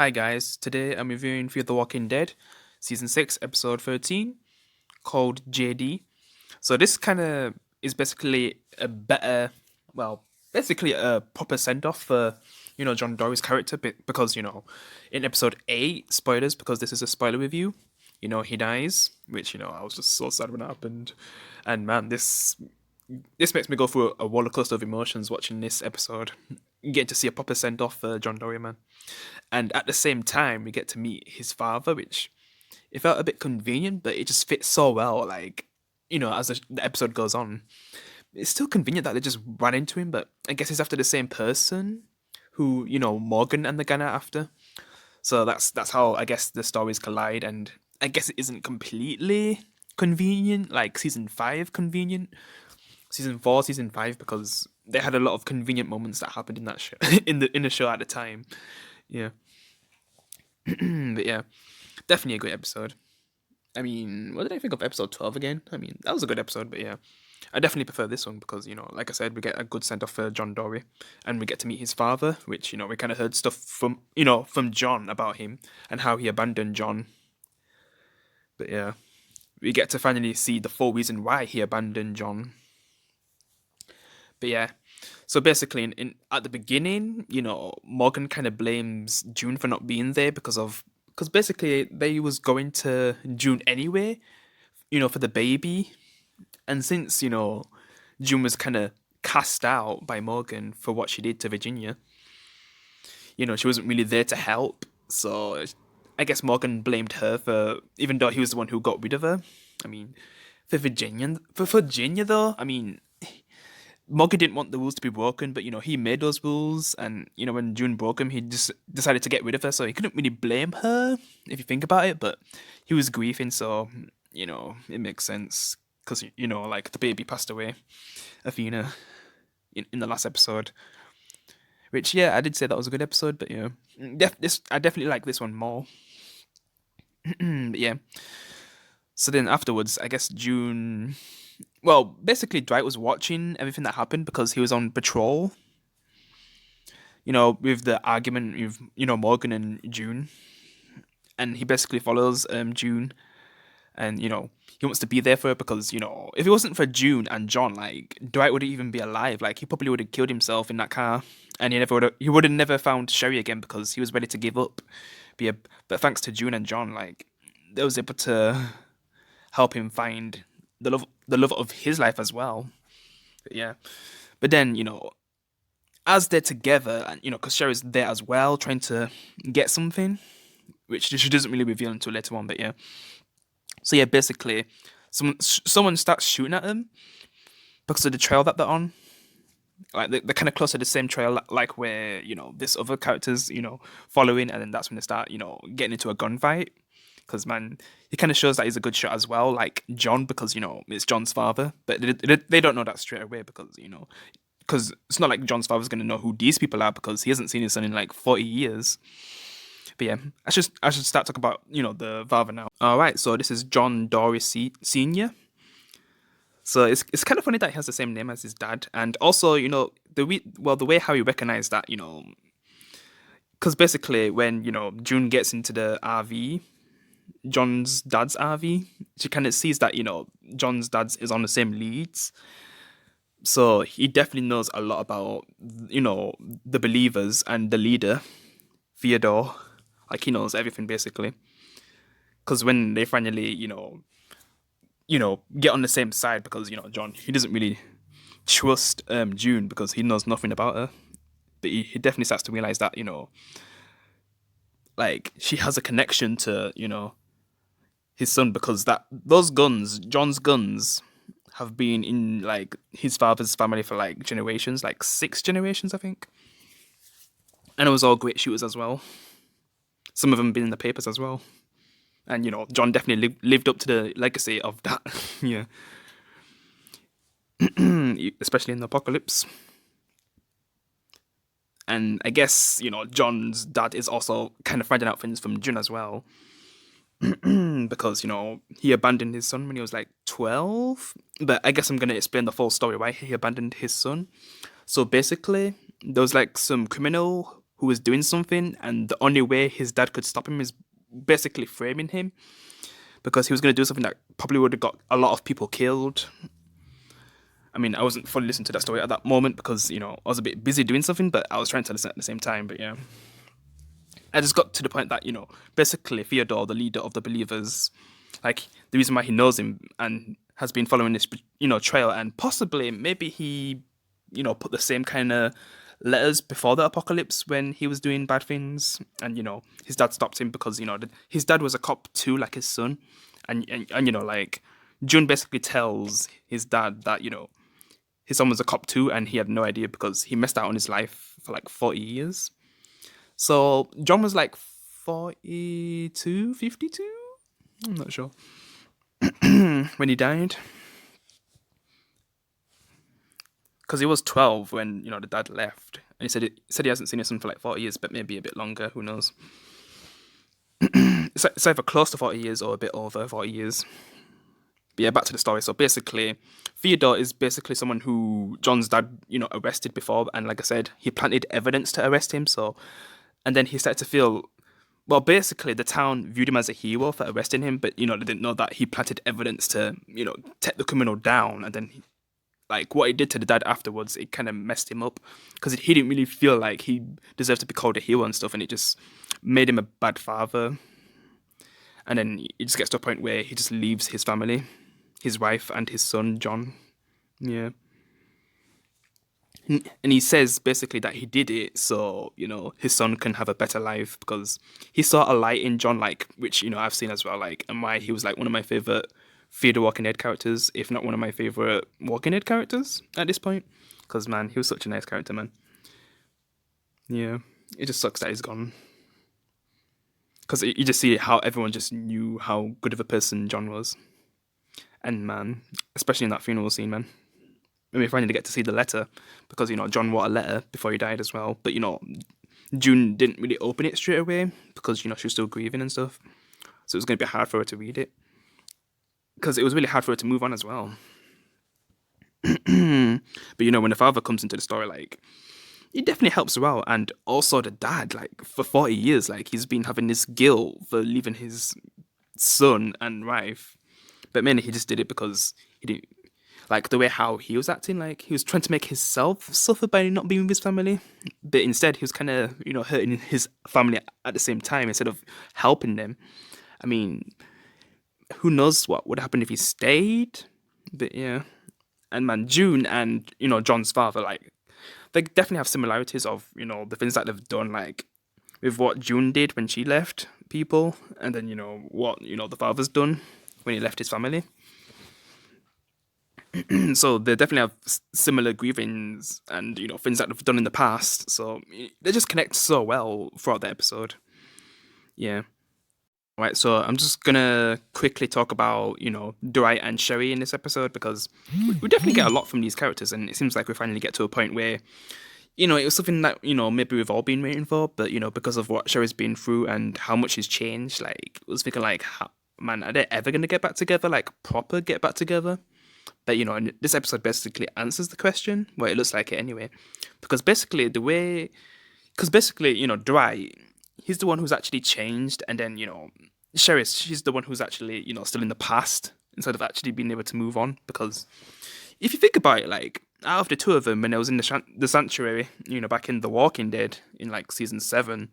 Hi guys, today I'm reviewing Fear the Walking Dead, Season 6, Episode 13, called JD. So this kind of is basically a better, well, basically a proper send-off for, John Dory's character because, in Episode 8, spoilers, because this is a spoiler review, he dies, which, I was just so sad when it happened. And man, this makes me go through a roller coaster of emotions watching this episode. Getting to see a proper send off for John Dory, man. And at the same time, we get to meet his father, which it felt a bit convenient, but it just fits so well. Like, as the episode goes on, it's still convenient that they just ran into him, but I guess it's after the same person who, Morgan and the gun are after. So that's how I guess the stories collide, and I guess it isn't completely convenient, like season 5 convenient, season 4, season 5, because they had a lot of convenient moments that happened in that show in the show at the time. Yeah. But yeah, definitely a great episode. I mean, what did I think of episode 12 again? I mean, that was a good episode, but yeah. I definitely prefer this one because, like I said, we get a good send off for John Dory and we get to meet his father, which, we kind of heard stuff from John about him and how he abandoned John. But yeah, we get to finally see the full reason why he abandoned John. But yeah, so basically, in at the beginning, Morgan kind of blames June for not being there because basically they was going to June anyway, for the baby, and since June was kind of cast out by Morgan for what she did to Virginia, she wasn't really there to help. So I guess Morgan blamed her for, even though he was the one who got rid of her. I mean, for Virginia though, I mean, Morgan didn't want the rules to be broken, but he made those rules, and when June broke him, he just decided to get rid of her. So he couldn't really blame her if you think about it. But he was grieving, so it makes sense because like the baby passed away, Athena, in the last episode. Which yeah, I did say that was a good episode, but I definitely like this one more. But yeah. So then afterwards, I guess June. Well, basically, Dwight was watching everything that happened because he was on patrol. With the argument with Morgan and June, and he basically follows June, and he wants to be there for her because if it wasn't for June and John, like Dwight wouldn't even be alive. Like he probably would have killed himself in that car, and he would have never found Sherry again because he was ready to give up. But thanks to June and John, like they was able to help him find the love of his life as well. But yeah, but then as they're together, and because Sherry's there as well, trying to get something, which she doesn't really reveal until later on. But yeah, so yeah, basically, someone starts shooting at them because of the trail that they're on. Like they're kind of close to the same trail, like where this other characters following, and then that's when they start getting into a gunfight. Because man, he kind of shows that he's a good shot as well, like John, because it's John's father, but they don't know that straight away because it's not like John's father's gonna know who these people are because he hasn't seen his son in like 40 years. But yeah, I should start talking about the father now. All right, so this is John Dory Senior. So it's kind of funny that he has the same name as his dad, and also the way how he recognized that because basically when June gets into the RV, John's dad's RV, she kind of sees that John's dad is on the same leads, so he definitely knows a lot about the believers and the leader Theodore. Like he knows everything basically, because when they finally get on the same side, because John, he doesn't really trust June because he knows nothing about her, but he definitely starts to realize that like she has a connection to his son, because John's guns have been in like his father's family for like generations, like 6 generations I think, and it was all great shooters as well. Some of them been in the papers as well, and John definitely lived up to the legacy of that. Yeah. Especially in the apocalypse. And I guess John's dad is also kind of finding out things from June as well, because he abandoned his son when he was like 12. But I guess I'm gonna explain the full story why he abandoned his son. So basically, there was like some criminal who was doing something, and the only way his dad could stop him is basically framing him because he was going to do something that probably would have got a lot of people killed. I mean, I wasn't fully listening to that story at that moment because, I was a bit busy doing something, but I was trying to listen at the same time. But yeah, I just got to the point that, basically Theodore, the leader of the believers, like the reason why he knows him and has been following this, trail, and possibly maybe he, put the same kind of letters before the apocalypse when he was doing bad things, and his dad stopped him because his dad was a cop too, like his son, and like June basically tells his dad that his son was a cop too, and he had no idea because he missed out on his life for like 40 years. So John was like 42, 52. I'm not sure when he died, because he was 12 when the dad left, and he said he hasn't seen his son for like 40 years, but maybe a bit longer. Who knows? It's either close to 40 years or a bit over 40 years. But yeah, back to the story. So basically, Theodore is basically someone who John's dad, arrested before, and like I said, he planted evidence to arrest him. So, and then he started to feel, well, basically the town viewed him as a hero for arresting him, but they didn't know that he planted evidence to, take the criminal down, and then like what he did to the dad afterwards, it kind of messed him up because he didn't really feel like he deserved to be called a hero and stuff, and it just made him a bad father. And then it just gets to a point where he just leaves his family, his wife and his son John. Yeah. And he says basically that he did it so his son can have a better life, because he saw a light in John, like, which I've seen as well, like, and why he was like one of my favorite Theodore Walking Dead characters, if not one of my favorite Walking Dead characters at this point, because man, he was such a nice character, man. Yeah, it just sucks that he's gone, because you just see how everyone just knew how good of a person John was. And man, especially in that funeral scene, man. And we finally get to see the letter, because John wrote a letter before he died as well. But June didn't really open it straight away because she was still grieving and stuff. So it was going to be hard for her to read it, because it was really hard for her to move on as well. But when the father comes into the story, like, it definitely helps her out. And also the dad, like, for 40 years, like, he's been having this guilt for leaving his son and wife. But mainly he just did it because he didn't like the way how he was acting. Like, he was trying to make himself suffer by not being with his family, but instead he was kind of hurting his family at the same time instead of helping them. I mean, who knows what would happen if he stayed? But yeah, and man, June and John's father, like, they definitely have similarities of the things that they've done, like with what June did when she left people, and then what the father's done when he left his family. So they definitely have similar grievings and things that they've done in the past. So they just connect so well throughout the episode. Yeah. Right. So I'm just gonna quickly talk about Dwight and Sherry in this episode, because we definitely get a lot from these characters, and it seems like we finally get to a point where it was something that maybe we've all been waiting for, but because of what Sherry's been through and how much he's changed, like, I was thinking like, man, are they ever gonna get back together, like proper get back together? But and this episode basically answers the question. Well, it looks like it anyway, because basically Dwight, he's the one who's actually changed, and then Sherry, she's the one who's actually still in the past instead of actually being able to move on. Because if you think about it, like, out of the two of them, when I was in the sanctuary, back in The Walking Dead in like season 7,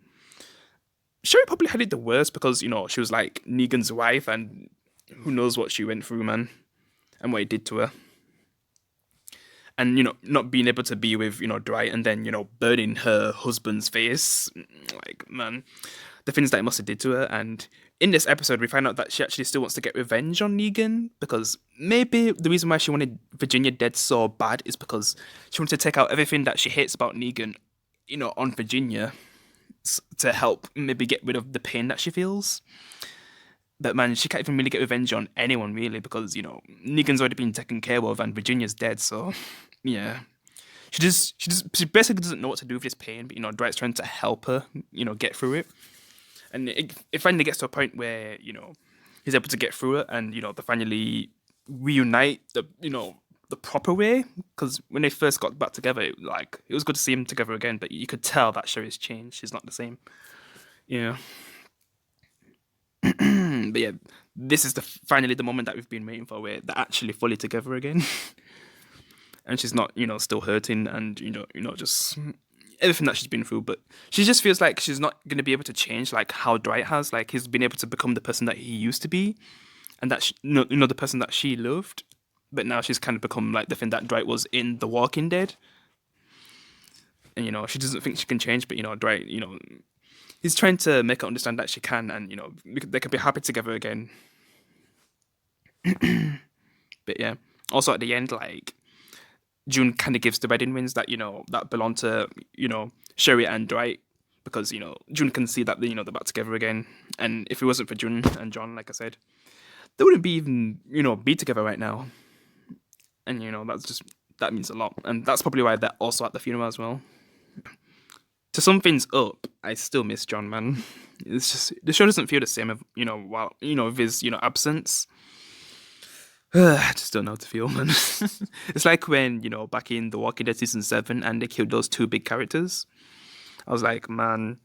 Sherry probably had it the worst, because she was like Negan's wife, and who knows what she went through, man, and what he did to her. And not being able to be with Dwight, and then burning her husband's face, like, man, the things that it must have did to her. And in this episode, we find out that she actually still wants to get revenge on Negan, because maybe the reason why she wanted Virginia dead so bad is because she wanted to take out everything that she hates about Negan, on Virginia, to help maybe get rid of the pain that she feels. But man, she can't even really get revenge on anyone, really, because Negan's already been taken care of and Virginia's dead. So yeah, she basically doesn't know what to do with this pain. But Dwight's trying to help her, get through it. And it finally gets to a point where he's able to get through it, and they finally reunite. the proper way. Because when they first got back together, it was good to see them together again. But you could tell that Sherry's changed. She's not the same. Yeah. But yeah, this is finally the moment that we've been waiting for, where they're actually fully together again, and she's not, still hurting, and just everything that she's been through. But she just feels like she's not gonna be able to change like how Dwight has. Like he's been able to become the person that he used to be, and that the person that she loved. But now she's kind of become like the thing that Dwight was in The Walking Dead, and she doesn't think she can change. But Dwight, he's trying to make her understand that she can, and they can be happy together again. But yeah, also at the end, like June kind of gives the wedding rings that that belong to Sherry and Dwight, because June can see that they're back together again, and if it wasn't for June and John, like I said, they wouldn't be even be together right now, and that means a lot, and that's probably why they're also at the funeral as well. To sum things up, I still miss John, man. It's just the show doesn't feel the same, while with his absence. I just don't know how to feel, man. It's like when back in The Walking Dead season 7, and they killed those two big characters. I was like, man,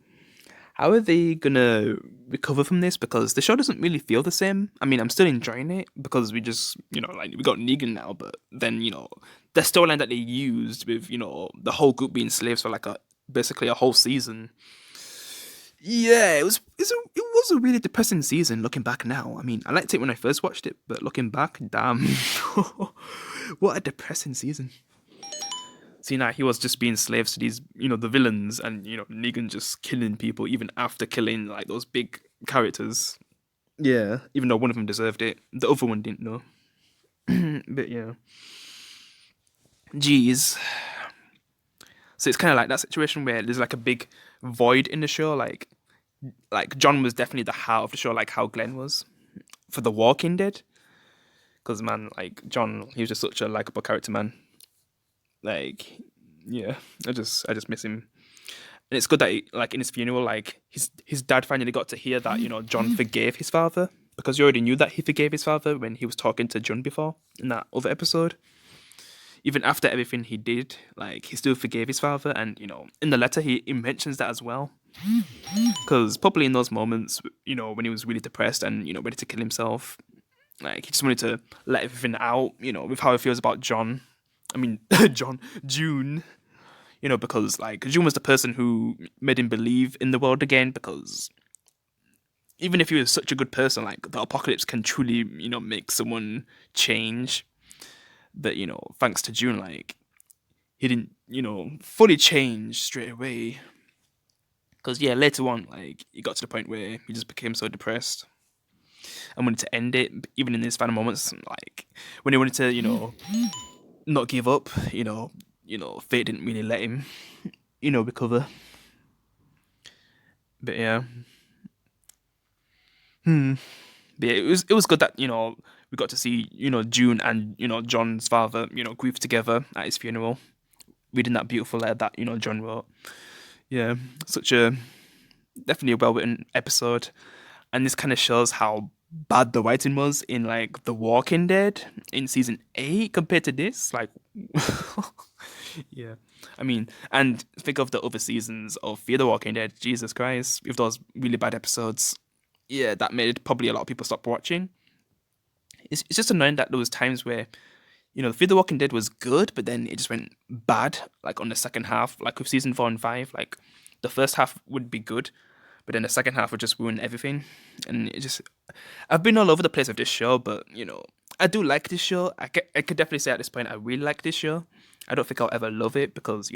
how are they gonna recover from this? Because the show doesn't really feel the same. I mean, I'm still enjoying it because we just like we got Negan now, but then the storyline that they used with the whole group being slaves for like basically a whole season. Yeah, it was a really depressing season looking back now. I mean, I liked it when I first watched it, but looking back, damn, what a depressing season. See, now he was just being slaves to these, the villains, and Negan just killing people even after killing like those big characters. Yeah, even though one of them deserved it, the other one didn't know. But yeah, jeez. So it's kind of like that situation where there's like a big void in the show, like John was definitely the heart of the show, like how Glenn was for The Walking Dead. Because man, like John, he was just such a likable character, man. Like, yeah, I just miss him. And it's good that like in his funeral, like his dad finally got to hear that John forgave his father, because you already knew that he forgave his father when he was talking to John before in that other episode. Even after everything he did, like he still forgave his father, and in the letter he mentions that as well. Because probably in those moments, when he was really depressed and ready to kill himself, like he just wanted to let everything out, with how he feels about John. I mean, June. Because like June was the person who made him believe in the world again. Because even if he was such a good person, like the apocalypse can truly, make someone change. But thanks to June, like he didn't, fully change straight away. Because yeah, later on, like he got to the point where he just became so depressed and wanted to end it. Even in his final moments, like when he wanted to, not give up, fate didn't really let him, recover. But yeah, but yeah, it was good that we got to see June and John's father grieve together at his funeral, reading that beautiful letter that John wrote. Yeah, such a definitely a well written episode, and this kind of shows how bad the writing was in like The Walking Dead in season 8 compared to this. Like, yeah, I mean, and think of the other seasons of Fear the Walking Dead. Jesus Christ, with those really bad episodes. Yeah, that made probably a lot of people stop watching. It's just annoying that there was times where Fear the Walking Dead was good, but then it just went bad, like on the second half, like with season 4 and 5. Like the first half would be good, but then the second half would just ruin everything. And I've been all over the place with this show, but I do like this show. I could definitely say at this point I really like this show. I don't think I'll ever love it because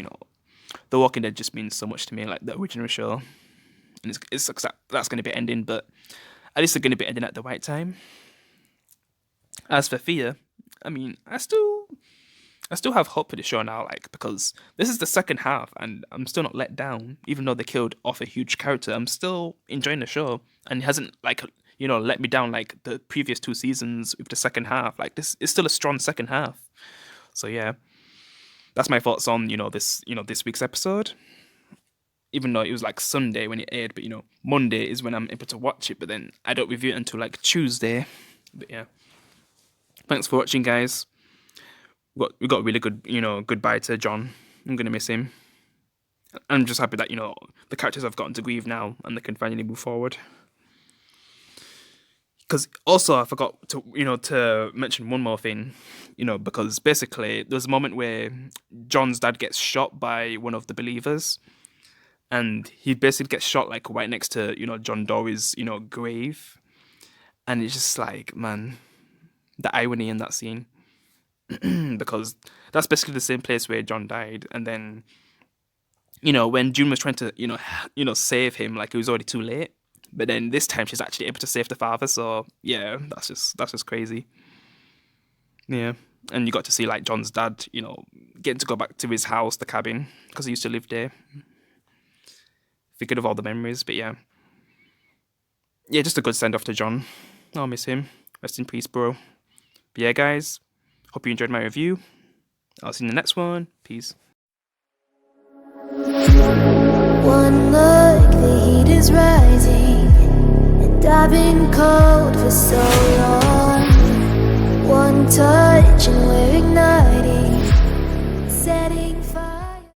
The Walking Dead just means so much to me, like the original show, and it sucks that that's going to be ending, but at least they're going to be ending at the right time. As for Fear, I mean, I still have hope for the show now, like because this is the second half, and I'm still not let down. Even though they killed off a huge character, I'm still enjoying the show, and it hasn't like let me down like the previous two seasons with the second half. Like this is still a strong second half. So yeah, that's my thoughts on this week's episode. Even though it was like Sunday when it aired, but Monday is when I'm able to watch it. But then I don't review it until like Tuesday. But yeah, thanks for watching, guys. we got a really good, goodbye to John. I'm gonna miss him. I'm just happy that the characters have gotten to grieve now and they can finally move forward. Because also I forgot to mention one more thing, because basically there's a moment where John's dad gets shot by one of the believers, and he basically gets shot like right next to John Dory's grave, and it's just like, man, the irony in that scene. Because that's basically the same place where John died, and then when June was trying to save him, like it was already too late. But then this time she's actually able to save the father. So yeah, that's just crazy. Yeah, and you got to see like John's dad, getting to go back to his house, the cabin, because he used to live there. Thinking of all the memories, but yeah, just a good send off to John. I'll miss him. Rest in peace, bro. But yeah, guys, hope you enjoyed my review. I'll see you in the next one. Peace. One look, the heat is rising, and I've been cold for so long. One touch and we're igniting.